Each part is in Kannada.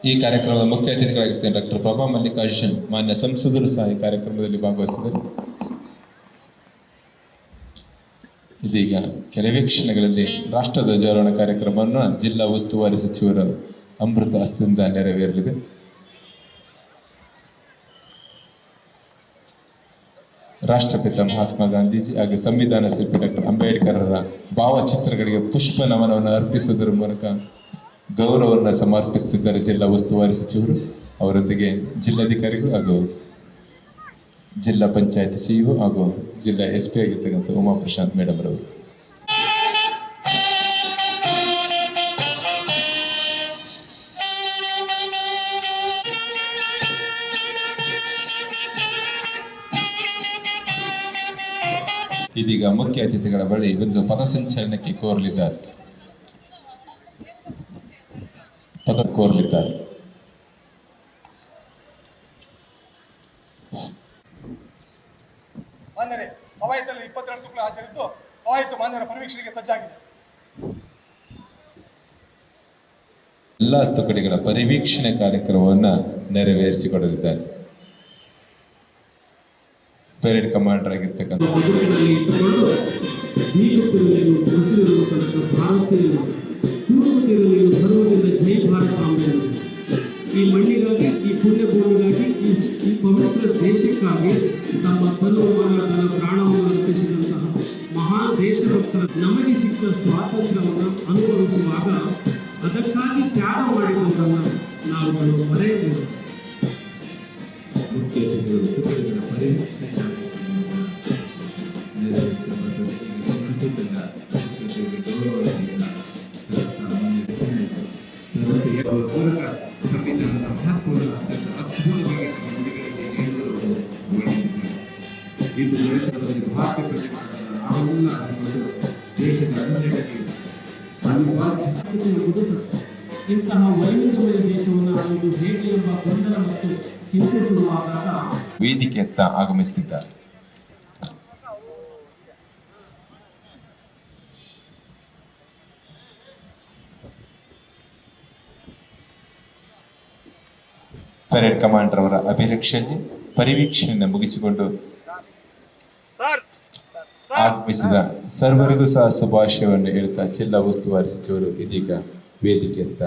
ಈ ಕಾರ್ಯಕ್ರಮದ ಮುಖ್ಯ ಅತಿಥಿಗಳಾಗಿರ್ತಾರೆ ಡಾಕ್ಟರ್ ಪ್ರಭಾ ಮಲ್ಲಿಕಾರ್ಜುನ್ ಮಾನ್ಯ ಸಂಸದರು ಸಹ ಈ ಕಾರ್ಯಕ್ರಮದಲ್ಲಿ ಭಾಗವಹಿಸಿದ್ದಾರೆ. ಇದೀಗ ಕೆಲ ವೀಕ್ಷಣೆಗಳಲ್ಲಿ ರಾಷ್ಟ್ರ ಧ್ವಜಾರೋಹಣ ಕಾರ್ಯಕ್ರಮವನ್ನು ಜಿಲ್ಲಾ ಉಸ್ತುವಾರಿ ಸಚಿವರು ಅಮೃತ ಹಸ್ತದಿಂದ ನೆರವೇರಲಿದೆ. ರಾಷ್ಟ್ರಪಿತ ಮಹಾತ್ಮ ಗಾಂಧೀಜಿ ಹಾಗೂ ಸಂವಿಧಾನ ಶಿಲ್ಪಿ ಡಾಕ್ಟರ್ ಅಂಬೇಡ್ಕರರ ಭಾವಚಿತ್ರಗಳಿಗೆ ಪುಷ್ಪ ನಮನವನ್ನು ಅರ್ಪಿಸುವುದರ ಮೂಲಕ ಗೌರವವನ್ನು ಸಮರ್ಪಿಸುತ್ತಿದ್ದಾರೆ ಜಿಲ್ಲಾ ಉಸ್ತುವಾರಿ ಸಚಿವರು. ಅವರೊಂದಿಗೆ ಜಿಲ್ಲಾಧಿಕಾರಿಗಳು ಹಾಗೂ ಜಿಲ್ಲಾ ಪಂಚಾಯತ್ ಸಿಇಒ ಹಾಗೂ ಜಿಲ್ಲಾ SP ಆಗಿರ್ತಕ್ಕಂಥ ಉಮಾ ಪ್ರಶಾಂತ್ ಮೇಡಮ್ ರವರು. ಇದೀಗ ಮುಖ್ಯ ಅತಿಥಿಗಳ ಬಳಿ ಒಂದು ಪಥಸಂಚಲನಕ್ಕೆ ಕೋರಲಿದ್ದಾರೆ. ಮಾನ್ಯರೇ, ಕವಾಯತಲ್ಲಿ 22 ತುಕಡಿ ಹಾಜರಿದ್ದು ಕವಾಯತು ಮಾನ್ಯರ ಪರಿವೀಕ್ಷಣೆಗೆ ಸಜ್ಜಾಗಿದೆ. ಎಲ್ಲ ತುಕಡಿಗಳ ಪರಿವೀಕ್ಷಣೆ ಕಾರ್ಯಕ್ರಮವನ್ನು ನೆರವೇರಿಸಿಕೊಡಲಿದ್ದಾರೆ. ಪರೇಡ್ ಕಮಾಂಡರ್ ಆಗಿರ್ತಕ್ಕಂಥ ಜೈ ಭಾರತ ಈ ಮಣ್ಣಿಗಾಗಿ, ಈ ಪುಣ್ಯ ಭೂಮಿಗಾಗಿ, ಈ ಪವಿತ್ರ ದೇಶಕ್ಕಾಗಿ ತಮ್ಮ ತನುವನ್ನು ಪ್ರಾಣವನ್ನು ಅರ್ಪಿಸಿದಂತಹ ಮಹಾನ್ ದೇಶಭಕ್ತರ ನಮಗೆ ಸಿಕ್ಕ ಸ್ವಾತಂತ್ರ್ಯವನ್ನು ಅನುಭವಿಸುವಾಗ ಅದಕ್ಕಾಗಿ ತ್ಯಾಗ ಮಾಡಿರುವುದನ್ನು ನಾವುಗಳು ಮರೆಯಬೇಕು. ಮುಖ್ಯ ತುಕಡಿಗಳ ಪರಿವೀಕ್ಷಣೆ ಸಂವಿಧಾನದ ಮಹತ್ವದ ಅದ್ಭುತವಾಗಿ ಇದು ಭಾರತೀಯ ಪ್ರಜೆಗಳಾದ ನಾವೆಲ್ಲ ದೇಶದ ಅಭಿವೃದ್ಧಿಗೆ ಅನಿವಾರ್ಯ. ಇಂತಹ ವೈವಿಧ್ಯಮಯ ದೇಶವನ್ನು ಆಳುವುದು ಹೇಗೆ ಎಂಬ ಗೊಂದಲ ಮತ್ತು ಚಿಂತೆ ಶುರುವಾದಾಗ ವೇದಿಕೆಯತ್ತ ಆಗಮಿಸುತ್ತಿದ್ದಾರೆ. ಪರೇಡ್ ಕಮಾಂಡರ್ ಅವರ ಅಭಿರಕ್ಷೆಯಲ್ಲಿ ಪರಿವೀಕ್ಷಣೆಯನ್ನು ಮುಗಿಸಿಕೊಂಡು ಆಗಮಿಸಿದ ಸರ್ವರಿಗೂ ಸಹ ಶುಭಾಶಯವನ್ನು ಹೇಳ್ತಾ ಜಿಲ್ಲಾ ಉಸ್ತುವಾರಿ ಸಚಿವರು ಇದೀಗ ವೇದಿಕೆಯತ್ತ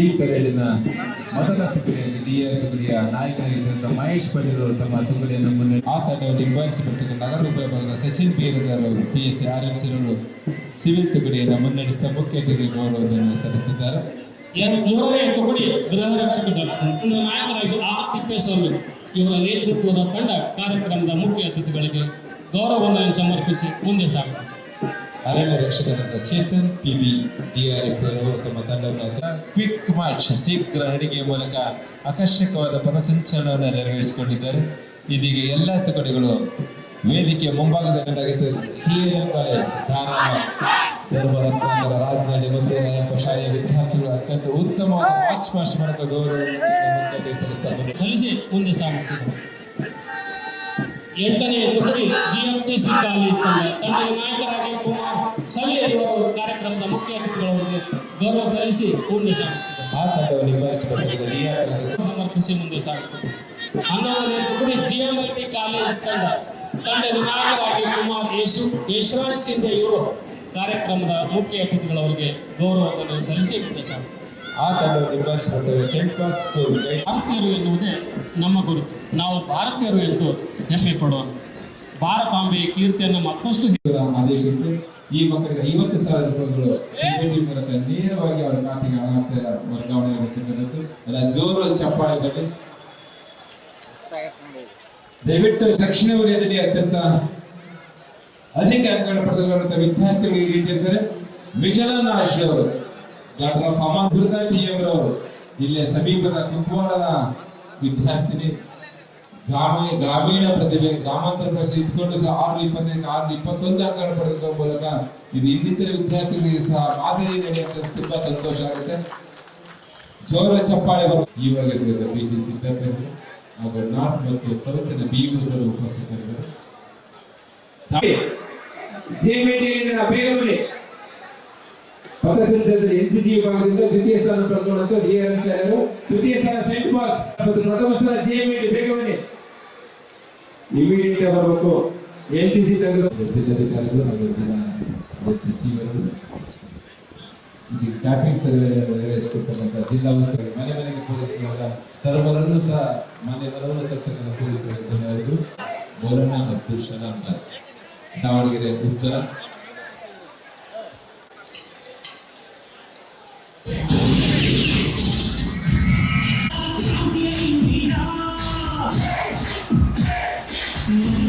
ಈ ಪರೇಡಿನ ಮೊದಲ ತುಕಡಿಯಲ್ಲಿ DR ತುಕಡಿಯ ನಾಯಕರಾಗಿದ್ದಂಥ ಮಹೇಶ್ ಪಟೇಲ್ ಅವರು ತಮ್ಮ ತುಕಡಿಯನ್ನು ಮುನ್ನಡೆ ಆ ತಂಡವನ್ನು ನಿಭಾಯಿಸಬೇಕು. ನಗರ ಉಪವಿಭಾಗದ ಸಚಿನ್ ಬೀರದರ್ ಅವರು PSC RMC ಅವರು ಸಿವಿಲ್ ತುಕಡಿಯನ್ನು ಮುನ್ನಡೆಸಿದ ಮುಖ್ಯ ಅತಿಥಿ ಗೌರವವನ್ನು ಸಲ್ಲಿಸಿದ್ದಾರೆ. ಮೂರನೇ ತುಕಡಿ ಗೃಹ ರಕ್ಷಕ ದಳ ನಾಯಕರಾಗಿ R ತಿಪ್ಪೇಸ್ವಾಮಿ ಇವರ ನೇತೃತ್ವದ ತಂಡ ಕಾರ್ಯಕ್ರಮದ ಮುಖ್ಯ ಅತಿಥಿಗಳಿಗೆ ಗೌರವವನ್ನು ಸಮರ್ಪಿಸಿ ಮುಂದೆ ಸಾಗುತ್ತದೆ. ಅರಣ್ಯ ರಕ್ಷಕರಾದ ಚೇತನ್ PB DRF ಅವರು ತಮ್ಮ ತಂಡವನ್ನು ಕ್ವಿಕ್ ಮಾರ್ಚ್ ಶೀಘ್ರ ನಡಿಗೆಯ ಮೂಲಕ ಆಕರ್ಷಕವಾದ ಪಥಸಂಚಲನವನ್ನು ನೆರವೇರಿಸಿಕೊಂಡಿದ್ದಾರೆ. ಇದೀಗ ಎಲ್ಲ ತುಕಡಿಗಳು ವೇದಿಕೆಯ ಮುಂಭಾಗದಲ್ಲಿ TLM ಕಾಲೇಜ್ ಧಾರವಾಡ ಧರ್ಮರತ್ನಾಕರ ರಾಜನಹಳ್ಳಿ ಮತ್ತು ರಾಯಪ್ಪ ಶಾಲೆಯ ವಿದ್ಯಾರ್ಥಿಗಳು ಅತ್ಯಂತ ಉತ್ತಮವಾದ ಮಾರ್ಚ್ ಪಾಸ್ಟ್ ಮೂಲಕ ಗೌರವ ಸಲ್ಲಿಸಿ ಮುಂದೆ ಸಾಗುತ್ತದೆ. 8ನೇ ತುಕಡಿ GFTC ಕಾಲೇಜ್ ತಂಡದ ನಾಯಕರಾಗಿ ಕುಮಾರ್ ಸಳ್ಳಿ ಅವರು ಕಾರ್ಯಕ್ರಮದ ಮುಖ್ಯ ಅತಿಥಿಗಳವರಿಗೆ ಗೌರವ ಸಲ್ಲಿಸಿ ಮುಂದೆ ಸಾಗುತ್ತದೆ. ಆ ತಂಡವನ್ನು ನಿಭಾಯಿಸಬೇಕಾದ ಸಮರ್ಪಿಸಿ ಮುಂದೆ ಸಾಗುತ್ತದೆ. 11ನೇ ತುಕಡಿ GMIT ಕಾಲೇಜ್ ತಂಡದ ನಾಯಕರಾಗಿ ಕುಮಾರ್ ಯಶರಾಜ್ ಸಿಂಧೆ ಇವರು ಕಾರ್ಯಕ್ರಮದ ಮುಖ್ಯ ಅತಿಥಿಗಳವರಿಗೆ ಗೌರವವನ್ನು ಸಲ್ಲಿಸಿ ಮುಂದೆ ಸಾಗುತ್ತದೆ. ಆ ತಂಡವನ್ನು ನಿಭಾಯಿಸಬೇಕಾದ ಸೆಂಟ್ ಪಾಲ್ ಸ್ಕೂಲ್ ಭಾರತೀಯರು ಎನ್ನುವುದೇ ನಮ್ಮ ಗುರುತು. ನಾವು ಭಾರತೀಯರು ಎಂದು ಹೆಮ್ಮೆ ಪಡೋಣ. ಭಾರತಾಂಬೆಯ ಕೀರ್ತಿಯನ್ನು ಮತ್ತಷ್ಟು ಆದೇಶಿಟ್ಟು ಈ ಮಕ್ಕಳಿಗೆ 50,000 ರೂಪಾಯಿಗಳು ಮೂಲಕ ನೇರವಾಗಿ ಅವರ ಖಾತೆಗೆ ಹಣ ವರ್ಗಾವಣೆ ಆಗುತ್ತಿರುವಂಥದ್ದು. ಅಲ್ಲ, ಜೋರು ಚಪ್ಪಾಳೆ ಬರಲಿ. ದಯವಿಟ್ಟು ದಕ್ಷಿಣ ವಲಯದಲ್ಲಿ ಅತ್ಯಂತ ಅಧಿಕ ಅಂಕಗಳನ್ನು ಪಡೆದುಕೊಳ್ಳುವಂಥ ವಿದ್ಯಾರ್ಥಿಗಳು ಈ ರೀತಿ ಇರ್ತಾರೆ. ಮಿಜಲನ್ ಆಶ್ ಅವರು, ಡಾಕ್ಟರ್ ಅಮಾನ್ TM ರವರು, ಇಲ್ಲಿಯ ಸಮೀಪದ ಕುಕ್ವಾಡದ ವಿದ್ಯಾರ್ಥಿನಿ ಗ್ರಾಮೀಣ ಪ್ರತಿಭೆ ಗ್ರಾಮಾಂತರ ಪ್ರದೇಶ ಇದ್ಕೊಂಡು ಸಹ 625 621 ಅಂಕಗಳನ್ನು ಪಡೆದುಕೊಳ್ಳುವ ಮೂಲಕ ಇದು ಇನ್ನಿತರ ವಿದ್ಯಾರ್ಥಿಗಳಿಗೆ ಸಹ ಮಾದರಿ ನಡೆಯುತ್ತೆ. ತುಂಬಾ ಸಂತೋಷ ಆಗುತ್ತೆ. ಜೋರ ಚಪ್ಪಾಳೆ ಇವಾಗ ಬಿಸಿ ಸಿದ್ಧಾರ್ಥರು ಹಾಗೂ ನಾರ್ತ್ ಮತ್ತು ಸೌತ್ ಬಿಯುಸರು ಉಪಸ್ಥಿತರಿದ್ದರು. ಬೇಗನೆ ಪಥಸಂಚಲನದಲ್ಲಿ ಎನ್ಸಿಸಿ ವಿಭಾಗದಿಂದ ದ್ವಿತೀಯ ಸ್ಥಾನ ಪಡೆದುಕೊಂಡಂತ ಡಿಆರ್ ಶಾಲೆಗಳು, ತೃತೀಯ ಸ್ಥಾನ ಸೆಂಟ್ ಪಾಸ್ ಮತ್ತು ಪ್ರಥಮ ಸ್ಥಾನ ಜಿಎಂಇಟಿ. ಬೇಗನೆ ಇಮಿಡಿಯೇಟ್ ಬರಬೇಕು. ಎನ್ಸಿಸಿ ತಂಡದ ಜಿಲ್ಲಾಧಿಕಾರಿಗಳು ಹಾಗೂ ಜಿಲ್ಲಾ ರಿಸೀವರ್ಗಳು ಇದು ಟ್ಯಾಪಿಂಗ್ ಸರ್ವೆಯನ್ನು ನೆರವೇರಿಸಿಕೊಡ್ತಕ್ಕಂಥ ಜಿಲ್ಲಾ ಉಸ್ತುವಾರಿ ಮನೆ ಮನೆಗೆ ಪೊಲೀಸ್ಗಳಾದ ಸರ್ವರನ್ನು ಸಹ ಮನೆ ಮನವನ್ನು ತಕ್ಷಣ ಪೊಲೀಸರು ಬೋರಣ್ಣ ಅಬ್ದುಲ್ ಸಲಾಂ ದಾವಣಗೆರೆ ಉತ್ತರ